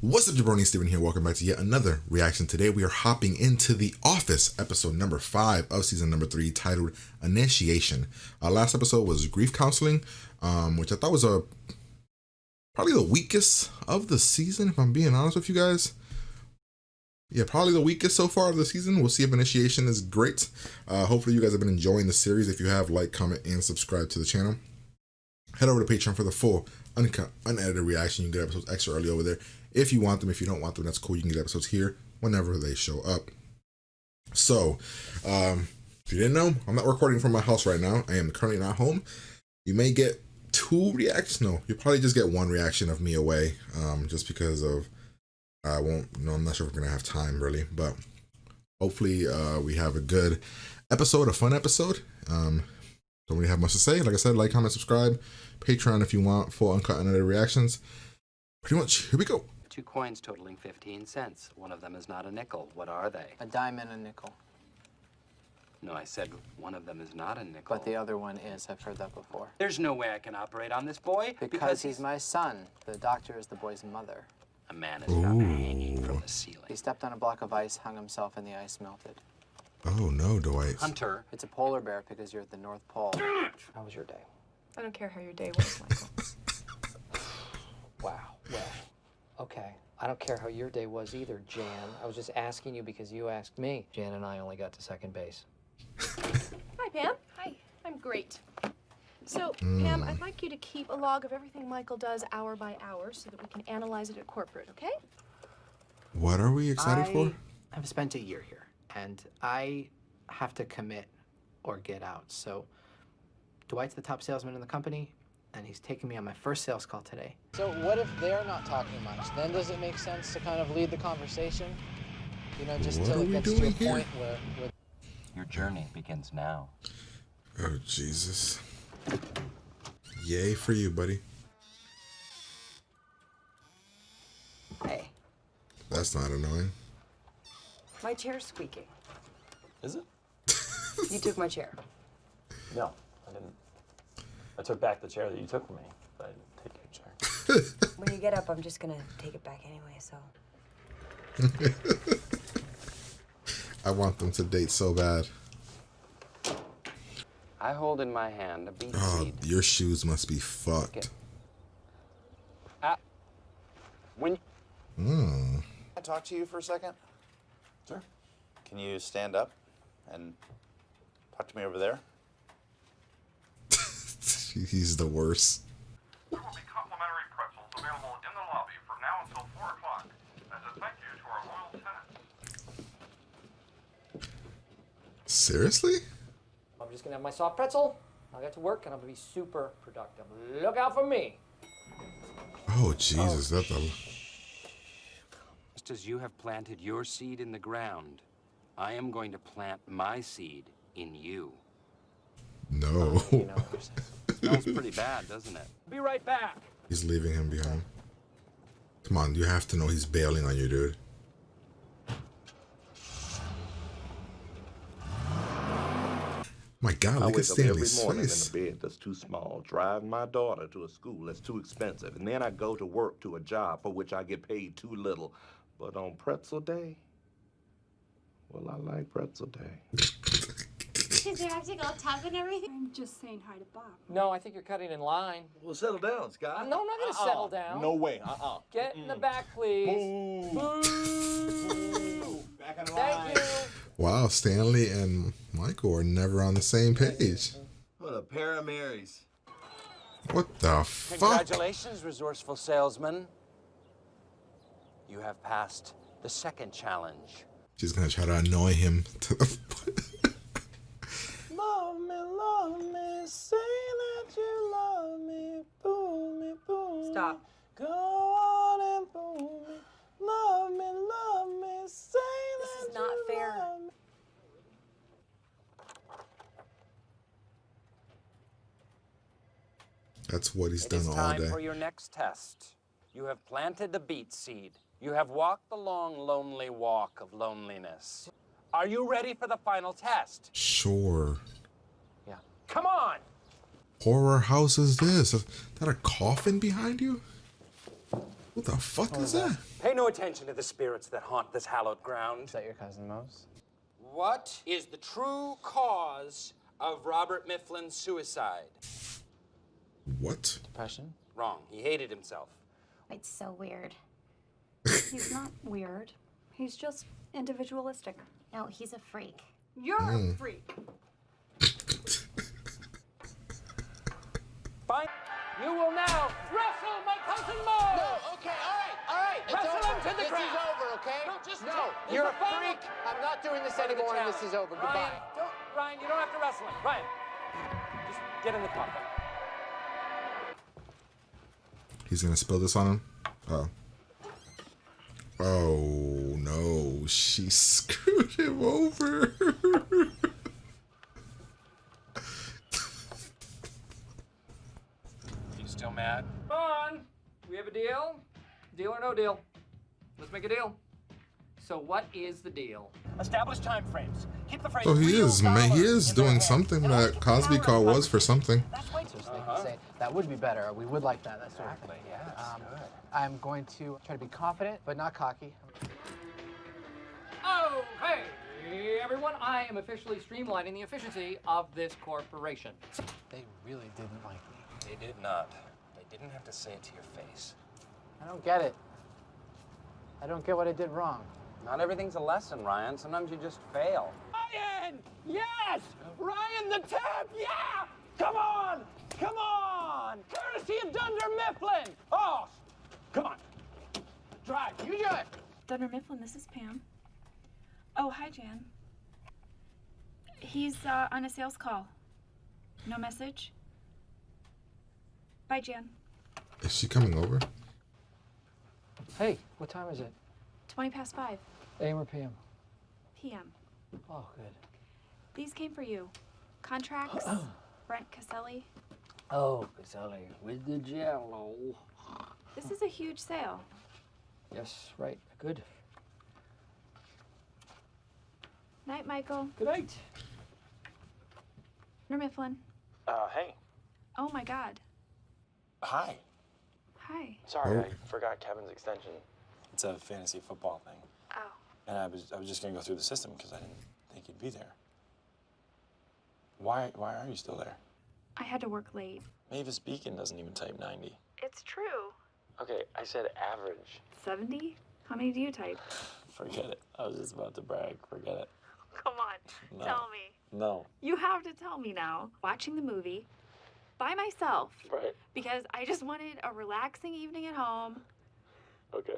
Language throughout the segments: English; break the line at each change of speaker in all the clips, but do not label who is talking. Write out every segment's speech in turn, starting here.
What's up, jabroni? Steven here. Welcome back to yet another reaction. Today we are hopping into The Office, episode number 5 of season number 3, titled Initiation. Last episode was grief counseling, which I thought was probably the weakest of the season, if I'm being honest with you guys. Yeah, probably the weakest so far of the season. We'll see if Initiation is great. Hopefully you guys have been enjoying the series. If you have, like, comment, and subscribe to the channel. Head over to Patreon for the full unedited reaction. You can get episodes extra early over there if you want them. If you don't want them, that's cool. You can get episodes here whenever they show up. So, if you didn't know, I'm not recording from my house right now. I am currently not home. You may get 2 reactions. No, you'll probably just get 1 reaction of me away, just because of, I'm not sure if we're going to have time really, but hopefully we have a good episode, a fun episode. Don't really have much to say. Like I said, like, comment, subscribe. Patreon if you want full uncut unedited reactions. Pretty much, here we go.
2 coins totaling 15 cents. One of them is not a nickel. What are they?
A dime and a nickel.
No, I said one of them is not a nickel.
But the other one is. I've heard that before.
There's no way I can operate on this boy.
Because he's my son. The doctor is the boy's mother.
A man is found hanging from the ceiling.
He stepped on a block of ice, hung himself, and the ice melted.
Oh no, Dwight.
Hunter.
It's a polar bear because you're at the North Pole. How was your day?
I don't care how your day was, Michael.
Wow. Well, okay. I don't care how your day was either, Jan. I was just asking you because you asked me. Jan and I only got to second base.
Hi, Pam. Hi. I'm great. So, Pam, I'd like you to keep a log of everything Michael does hour by hour so that we can analyze it at corporate, okay?
What are we excited for?
I've spent a year here, and I have to commit or get out. So, Dwight's the top salesman in the company, and he's taking me on my first sales call today. So what if they're not talking much? Then does it make sense to kind of lead the conversation? You know, just till it gets to a point where...
Your journey begins now.
Oh, Jesus. Yay for you, buddy.
Hey,
That's not annoying.
my chair's squeaking.
Is it?
You took my chair.
No, I didn't. I took back the chair that you took from me, but I didn't take your chair.
When you get up, I'm just gonna take it back anyway, so.
I want them to date so bad.
I hold in my hand a beet
Oh,
seed.
your shoes must be fucked.
When
Can I talk to you for a second?
Sure.
Can you stand up and talk to me over there?
He's the worst.
There will be complimentary pretzels available in the lobby from now until 4 o'clock as a thank you to our loyal tenants.
Seriously?
I'm just gonna have my soft pretzel. I'll get to work and I'm gonna be super productive. Look out for me.
Oh, Jesus. That's a...
just as you have planted your seed in the ground, I am going to plant my seed in you.
No.
You know what you're saying.
Smells pretty bad, doesn't it?
Be right back.
He's leaving him behind. Come on, you have to know he's bailing on you, dude. My God,
I
look at
wake up every
Stanley's
morning
face.
in a bed that's too small, drive my daughter to a school that's too expensive, and then I go to work to a job for which I get paid too little. But on Pretzel Day, well, I like Pretzel Day.
Because you're acting all tough and everything? I'm just saying hi to Bob.
No, I think you're cutting in line.
Well, settle down, Scott.
No, I'm not gonna settle down.
No way,
Get in the back, please.
Boo. Back in
Thank
line.
you.
Wow, Stanley and Michael are never on the same page.
What a pair of Marys.
What the fuck?
Congratulations, resourceful salesman. You have passed the second challenge.
She's gonna try to annoy him to the...
Love me, say that you love me, boom me.
Stop.
Go on and boom me, love me, say
This is not fair.
love me.
That's what he's
It
done
is
all
time
day.
for your next test. You have planted the beet seed. You have walked the long, lonely walk of loneliness. Are you ready for the final test?
Sure.
Yeah. Come on!
Horror house is this? Is that a coffin behind you? What the fuck is that?
Pay no attention to the spirits that haunt this hallowed ground.
Is that your cousin Mose?
What is the true cause of Robert Mifflin's suicide?
What?
Depression?
Wrong. He hated himself.
It's so weird.
He's not weird. He's just individualistic.
No, he's a freak.
You're a freak.
Fine. You will now wrestle my cousin Mo.
No, okay, all right. It's
Wrestle
over.
him to the
This
ground.
is over, okay?
No, just
you're a
the final-
freak. I'm not doing this
Part of the
anymore, and this
challenge.
is over. Goodbye.
Ryan, you don't have to wrestle him. Ryan, just get in the coffin.
He's gonna spill this on him? Oh. Oh no, she screwed him over.
You still mad?
Come on. We have a deal? Deal or no deal? Let's make a deal. So what is the deal?
Establish time frames. Keep the phrase.
So he
real
is, man. He
dollars
is
in their
doing
head.
something
And
that
keep the
Cosby
power
Call
in
was for
public.
something.
That's way
So they can say, that would be better. We would like that. That sort of thing.
Yes, good.
I'm going to try to be confident, but not cocky. Oh, hey, everyone. I am officially streamlining the efficiency of this corporation. They really didn't like me.
They did not. They didn't have to say it to your face.
I don't get it. I don't get what I did wrong.
Not everything's a lesson, Ryan. Sometimes you just fail. Ryan! Yes! Ryan the Temp! Yeah! Come on! Come on! Courtesy of Dunder Mifflin! Oh! Come on. Drive. You do it.
Dunder Mifflin, this is Pam. Oh, hi, Jan. He's on a sales call. No message? Bye, Jan.
Is she coming over?
Hey, what time is it?
5:20.
AM or PM?
PM.
Oh, good.
These came for you. Contracts, Brent Caselli.
Oh, Caselli with the jello.
This is a huge sale.
Yes, right. Good.
Night, Michael.
Good night.
Dunder Mifflin.
Hey.
Oh, my God.
Hi.
Hi.
Sorry,
Oh.
I forgot Kevin's extension. It's a fantasy football thing.
Oh.
And I was just gonna go through the system because I didn't think you'd be there. Why are you still there?
I had to work late.
Mavis Beacon doesn't even type 90.
It's true.
Okay, I said average.
70? How many do you type?
Forget it. I was just about to brag. Forget it.
Come on,
No.
tell me.
No.
You have to tell me now. Watching the movie by myself
Right.
because I just wanted a relaxing evening at home
Okay.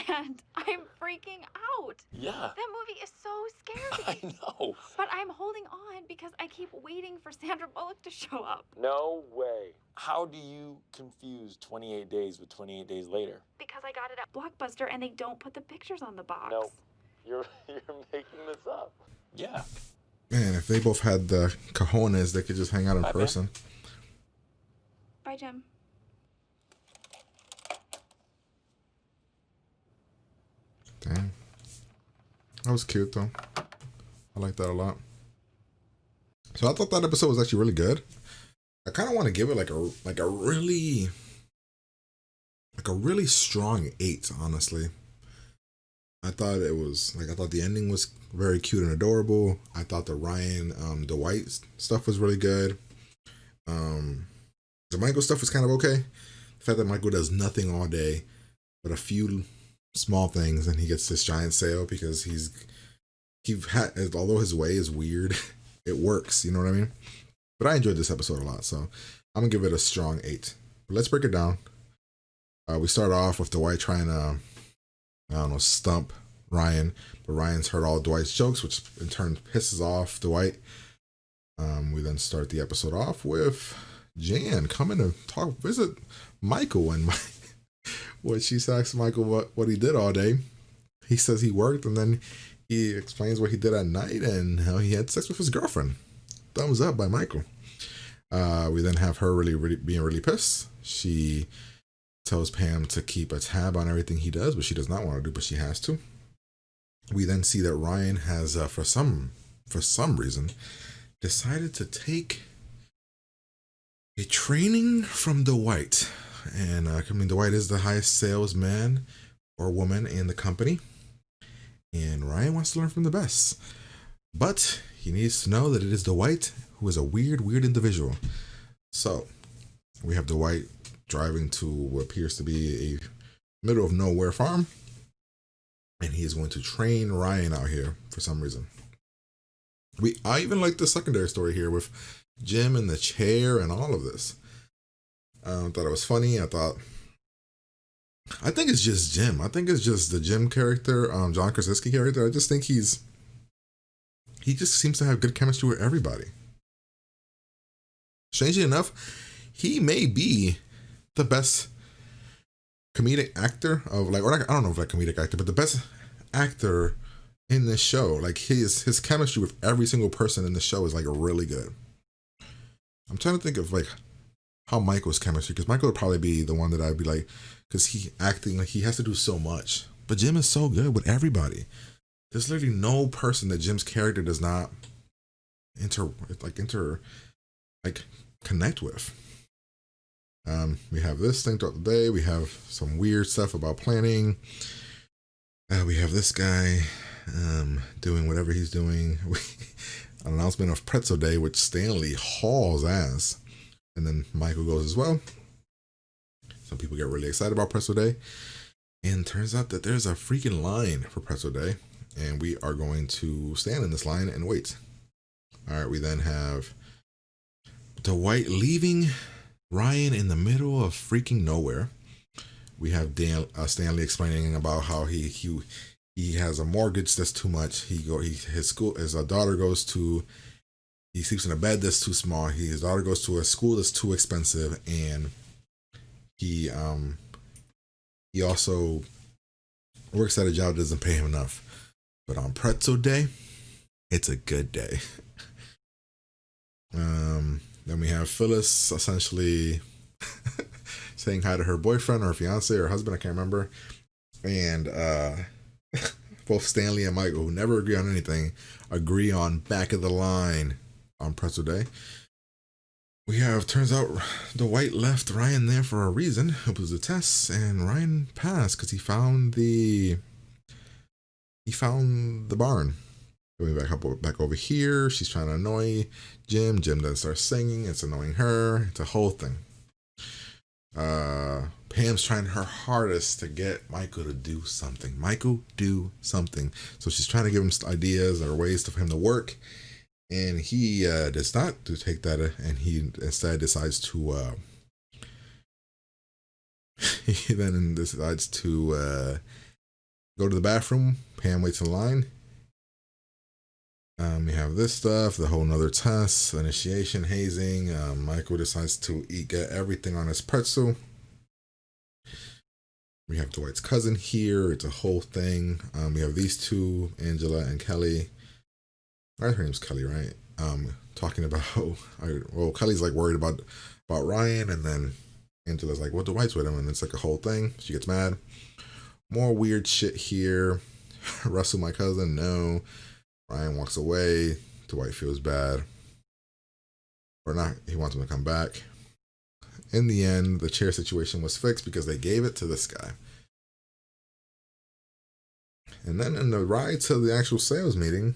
and I'm freaking out.
Yeah.
That movie is so scary.
I know.
But I'm holding on because I keep waiting for Sandra Bullock to show up.
No way. How do you confuse 28 days with 28 days later?
Because I got it at Blockbuster and they don't put the pictures on the box.
No. You're making this up. Yeah.
Man, if they both had the cojones, they could just hang out in
Bye,
person.
Bye, Jim.
Damn. That was cute, though. I like that a lot. So I thought that episode was actually really good. I kind of want to give it like a really strong 8, honestly. I thought the ending was very cute and adorable. I thought the Ryan Dwight stuff was really good. The Michael stuff was kind of okay. The fact that Michael does nothing all day but a few small things and he gets this giant sale because although his way is weird, it works, you know what I mean? But I enjoyed this episode a lot, so I'm gonna give it a strong 8. But let's break it down. We start off with Dwight trying to stump Ryan, but Ryan's heard all Dwight's jokes, which in turn pisses off Dwight. We then start the episode off with Jan coming to visit Michael, and when she asks Michael what he did all day, he says he worked, and then he explains what he did at night and how he had sex with his girlfriend. Thumbs up by Michael. We then have her being really pissed. She tells Pam to keep a tab on everything he does, but she does not want to do, but she has to. We then see that Ryan has, for some reason, decided to take a training from Dwight. And I mean, Dwight is the highest salesman or woman in the company. And Ryan wants to learn from the best. But he needs to know that it is Dwight who is a weird individual. So we have Dwight driving to what appears to be a middle of nowhere farm. And he is going to train Ryan out here for some reason. I even like the secondary story here with Jim and the chair and all of this. Thought it was funny. I think it's just Jim. I think it's just the Jim character, John Krasinski character. I just think he just seems to have good chemistry with everybody. Strangely enough, he may be the best comedic actor of I don't know if comedic actor, but the best actor in this show. Like his chemistry with every single person in the show is like really good. I'm trying to think of like how Michael's chemistry, because Michael would probably be the one that I'd be like, because he acting like he has to do so much. But Jim is so good with everybody. There's literally no person that Jim's character does not connect with. We have this thing throughout the day. We have some weird stuff about planning. We have this guy doing whatever he's doing. An announcement of Pretzel Day, which Stanley hauls ass. And then Michael goes as well. Some people get really excited about Pretzel Day. And turns out that there's a freaking line for Pretzel Day. And we are going to stand in this line and wait. All right, we then have Dwight leaving Ryan in the middle of freaking nowhere. We have Stanley explaining about how he has a mortgage that's too much. His daughter goes to, he sleeps in a bed that's too small. His daughter goes to a school that's too expensive, and he also works at a job that doesn't pay him enough. But on Pretzel Day, it's a good day. Then we have Phyllis essentially saying hi to her boyfriend or fiance or husband, I can't remember. And both Stanley and Michael, who never agree on anything, agree on back of the line on Pretzel Day. We have, turns out Dwight left Ryan there for a reason. It was a test, and Ryan passed because he found the barn. Going back over here, she's trying to annoy Jim. Jim then starts singing. It's annoying her. It's a whole thing. Pam's trying her hardest to get Michael to do something. Michael, do something. So she's trying to give him ideas or ways for him to work. And he does not take that, and he instead decides to he then decides to go to the bathroom. Pam waits in line. We have this stuff, the whole nother test, initiation, hazing. Michael decides to get everything on his pretzel. We have Dwight's cousin here. It's a whole thing. We have these two, Angela and Kelly. Her name's Kelly, right? Talking about, Kelly's like worried about Ryan, and then Angela's like, well, Dwight's with him, and it's like a whole thing. She gets mad. More weird shit here. Russell, my cousin, no. Ryan walks away. Dwight feels bad. Or not, he wants him to come back. In the end, the chair situation was fixed because they gave it to this guy. And then in the ride to the actual sales meeting,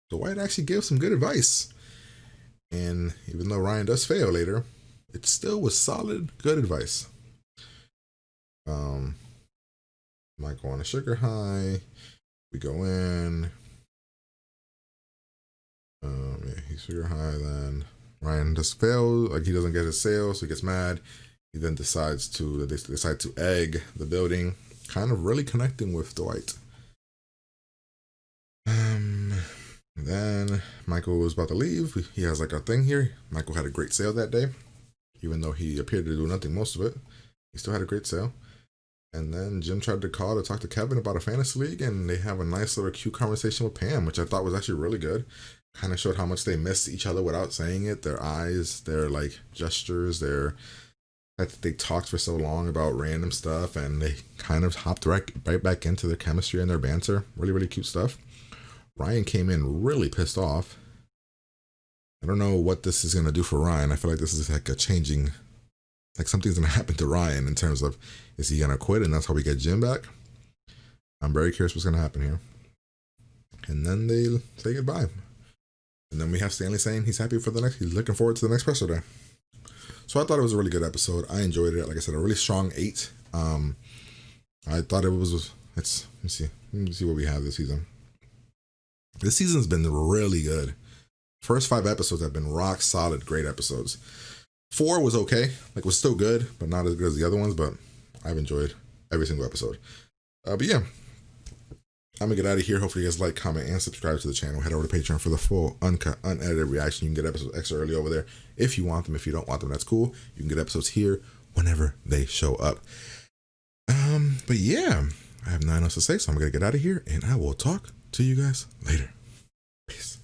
Dwight actually gives some good advice. And even though Ryan does fail later, it still was solid, good advice. Michael on a sugar high. We go in. He's sugar high then. Ryan just fails, like he doesn't get his sale, so he gets mad. He then they decide to egg the building, kind of really connecting with Dwight. Then Michael was about to leave. He has like a thing here. Michael had a great sale that day. Even though he appeared to do nothing most of it, he still had a great sale. And then Jim tried to call to talk to Kevin about a fantasy league, and they have a nice little cute conversation with Pam, which I thought was actually really good. Kind of showed how much they miss each other without saying it. Their eyes, their like gestures, they talked for so long about random stuff, and they kind of hopped right back into their chemistry and their banter. Really, really cute stuff. Ryan came in really pissed off. I don't know what this is going to do for Ryan. I feel like this is like a changing like something's gonna happen to Ryan in terms of, is he gonna quit and that's how we get Jim back? I'm very curious what's gonna happen here. And then they say goodbye. And then we have Stanley saying he's happy for the next, he's looking forward to the next Pretzel Day. So I thought it was a really good episode. I enjoyed it. Like I said, a really strong 8. I thought it was, let me see what we have this season. This season's been really good. First 5 episodes have been rock solid, great episodes. 4 was okay, like was still good, but not as good as the other ones, but I've enjoyed every single episode. But yeah, I'm gonna get out of here. Hopefully you guys like, comment, and subscribe to the channel. Head over to Patreon for the full uncut, unedited reaction. You can get episodes extra early over there if you want them. If you don't want them, that's cool. You can get episodes here whenever they show up. But yeah, I have nothing else to say, so I'm gonna get out of here, and I will talk to you guys later. Peace.